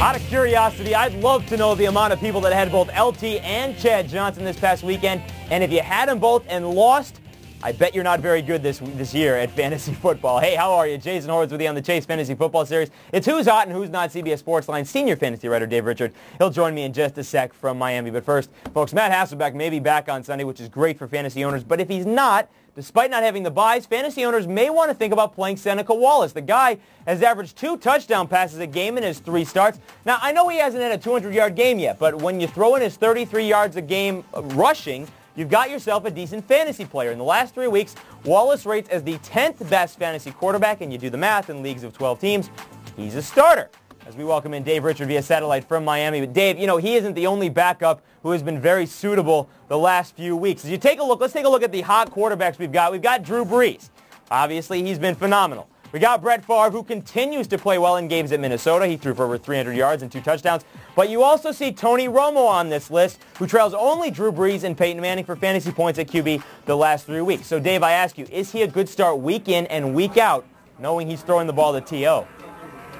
Out of curiosity, I'd love to know the amount of people that had both LT and Chad Johnson this past weekend. And if you had them both and lost, I bet you're not very good this year at fantasy football. Hey, how are you? Jason Horowitz with you on the Chase Fantasy Football Series. It's Who's Hot and Who's Not CBS Sportsline senior fantasy writer Dave Richard. He'll join me in just a sec from Miami. But first, folks, Matt Hasselbeck may be back on Sunday, which is great for fantasy owners. But if he's not, despite not having the buys, fantasy owners may want to think about playing Seneca Wallace. The guy has averaged 2 touchdown passes a game in his 3 starts. Now, I know he hasn't had a 200-yard game yet, but when you throw in his 33 yards a game rushing, you've got yourself a decent fantasy player. In the last 3 weeks, Wallace rates as the 10th best fantasy quarterback, and you do the math in leagues of 12 teams, he's a starter. As we welcome in Dave Richard via satellite from Miami. But Dave, he isn't the only backup who has been very suitable the last few weeks. As you take a look, let's take a look at the hot quarterbacks we've got. We've got Drew Brees. Obviously, he's been phenomenal. We got Brett Favre, who continues to play well in games at Minnesota. He threw for over 300 yards and 2 touchdowns. But you also see Tony Romo on this list, who trails only Drew Brees and Peyton Manning for fantasy points at QB the last 3 weeks. So, Dave, I ask you, is he a good start week in and week out, knowing he's throwing the ball to T.O.?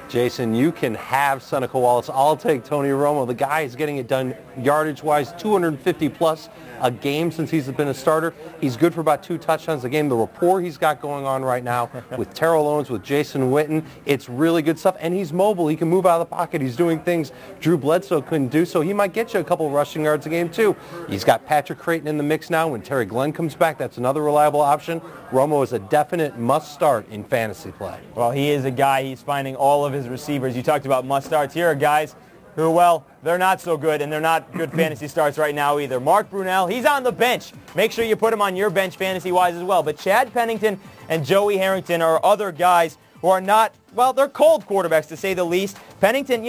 Jason, you can have Seneca Wallace. I'll take Tony Romo. The guy is getting it done yardage-wise, 250-plus a game since he's been a starter. He's good for about 2 touchdowns a game. The rapport he's got going on right now with Terrell Owens, with Jason Witten, it's really good stuff. And he's mobile. He can move out of the pocket. He's doing things Drew Bledsoe couldn't do, so he might get you a couple rushing yards a game, too. He's got Patrick Creighton in the mix now. When Terry Glenn comes back, that's another reliable option. Romo is a definite must-start in fantasy play. Well, he is a guy. He's finding all of his receivers. You talked about must-starts. Here are guys who, well, they're not so good, and they're not good fantasy starts right now either. Mark Brunell, he's on the bench. Make sure you put him on your bench fantasy-wise as well. But Chad Pennington and Joey Harrington are other guys who are not, well, they're cold quarterbacks to say the least. Pennington,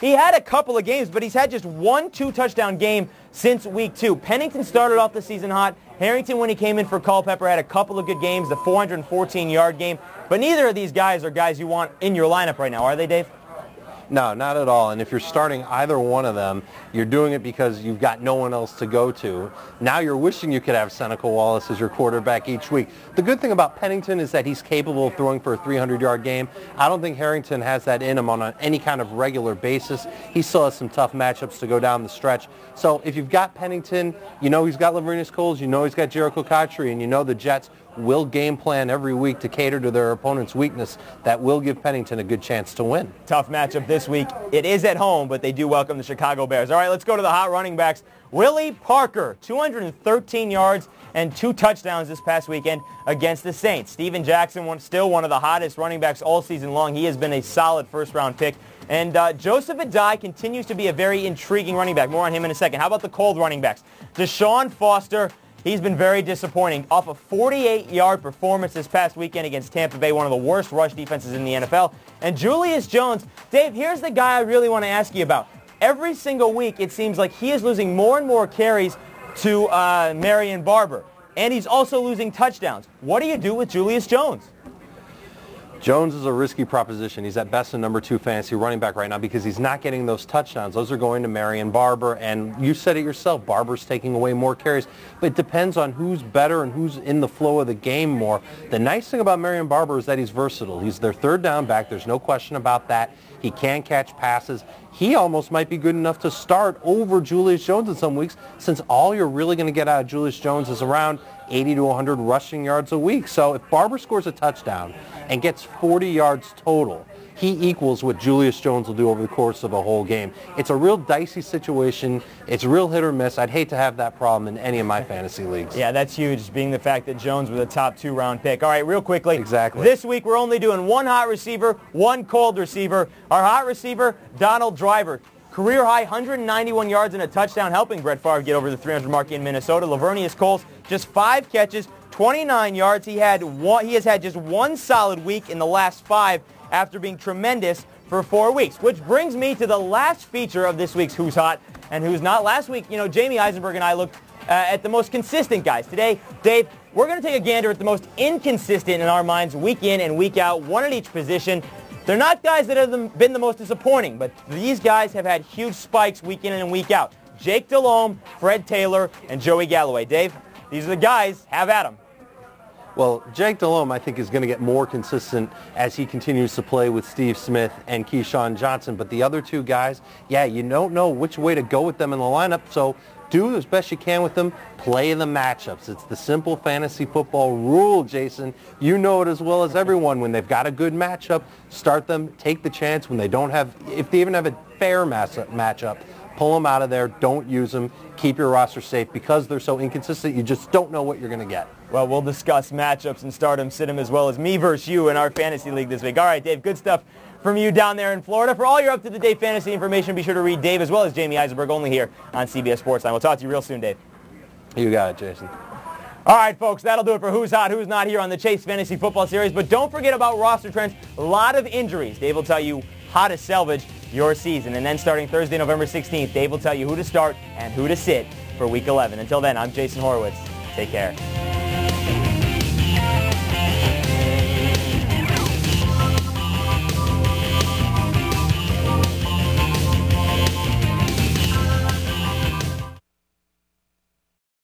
he had a couple of games, but he's had just 1 2-touchdown game since week 2. Pennington started off the season hot. Harrington, when he came in for Culpepper, had a couple of good games, the 414-yard game. But neither of these guys are guys you want in your lineup right now, are they, Dave? No, not at all. And if you're starting either one of them, you're doing it because you've got no one else to go to. Now you're wishing you could have Seneca Wallace as your quarterback each week. The good thing about Pennington is that he's capable of throwing for a 300-yard game. I don't think Harrington has that in him on any kind of regular basis. He still has some tough matchups to go down the stretch. So if you've got Pennington, you know he's got Laveranues Coles, you know he's got Jericho Cotchery, and you know the Jets will game plan every week to cater to their opponent's weakness. That will give Pennington a good chance to win. Tough matchup this week. It is at home, but they do welcome the Chicago Bears. All right, let's go to the hot running backs. Willie Parker, 213 yards and 2 touchdowns this past weekend against the Saints. Steven Jackson, still one of the hottest running backs all season long. He has been a solid first-round pick. And Joseph Adai continues to be a very intriguing running back. More on him in a second. How about the cold running backs? Deshaun Foster, he's been very disappointing. Off a 48-yard performance this past weekend against Tampa Bay, one of the worst rush defenses in the NFL. And Julius Jones, Dave, here's the guy I really want to ask you about. Every single week, it seems like he is losing more and more carries to Marion Barber. And he's also losing touchdowns. What do you do with Julius Jones? Jones is a risky proposition. He's at best a number 2 fantasy running back right now because he's not getting those touchdowns. Those are going to Marion Barber, and you said it yourself, Barber's taking away more carries. But it depends on who's better and who's in the flow of the game more. The nice thing about Marion Barber is that he's versatile. He's their 3rd down back. There's no question about that. He can catch passes. He almost might be good enough to start over Julius Jones in some weeks, since all you're really going to get out of Julius Jones is around 80 to 100 rushing yards a week. So if Barber scores a touchdown and gets 40 yards total, he equals what Julius Jones will do over the course of a whole game. It's a real dicey situation. It's real hit or miss. I'd hate to have that problem in any of my fantasy leagues. Yeah, that's huge, being the fact that Jones was a top 2-round pick. All right, real quickly. Exactly. This week, we're only doing 1 hot receiver, 1 cold receiver. Our hot receiver, Donald Driver. Career high, 191 yards and a touchdown, helping Brett Favre get over the 300 mark in Minnesota. Laveranues Coles, just 5 catches, 29 yards. He has had just 1 solid week in the last 5 after being tremendous for 4 weeks. Which brings me to the last feature of this week's Who's Hot and Who's Not. Last week, Jamie Eisenberg and I looked at the most consistent guys. Today, Dave, we're going to take a gander at the most inconsistent in our minds, week in and week out, 1 at each position. They're not guys that have been the most disappointing, but these guys have had huge spikes week in and week out. Jake Delhomme, Fred Taylor, and Joey Galloway. Dave, these are the guys. Have at them. Well, Jake Delhomme, I think, is going to get more consistent as he continues to play with Steve Smith and Keyshawn Johnson. But the other two guys, yeah, you don't know which way to go with them in the lineup, so do as best you can with them. Play the matchups. It's the simple fantasy football rule, Jason. You know it as well as everyone. When they've got a good matchup, start them. Take the chance when they don't have, if they even have a fair matchup, pull them out of there. Don't use them. Keep your roster safe because they're so inconsistent. You just don't know what you're going to get. Well, we'll discuss matchups and start 'em, sit 'em as well as me versus you in our fantasy league this week. All right, Dave, good stuff from you down there in Florida. For all your up-to-the-date fantasy information, be sure to read Dave as well as Jamie Eisenberg only here on CBS Sportsline. We'll talk to you real soon, Dave. You got it, Jason. All right, folks, that'll do it for Who's Hot, Who's Not here on the Chase Fantasy Football Series. But don't forget about roster trends. A lot of injuries. Dave will tell you how to salvage your season. And then starting Thursday, November 16th, Dave will tell you who to start and who to sit for Week 11. Until then, I'm Jason Horowitz. Take care.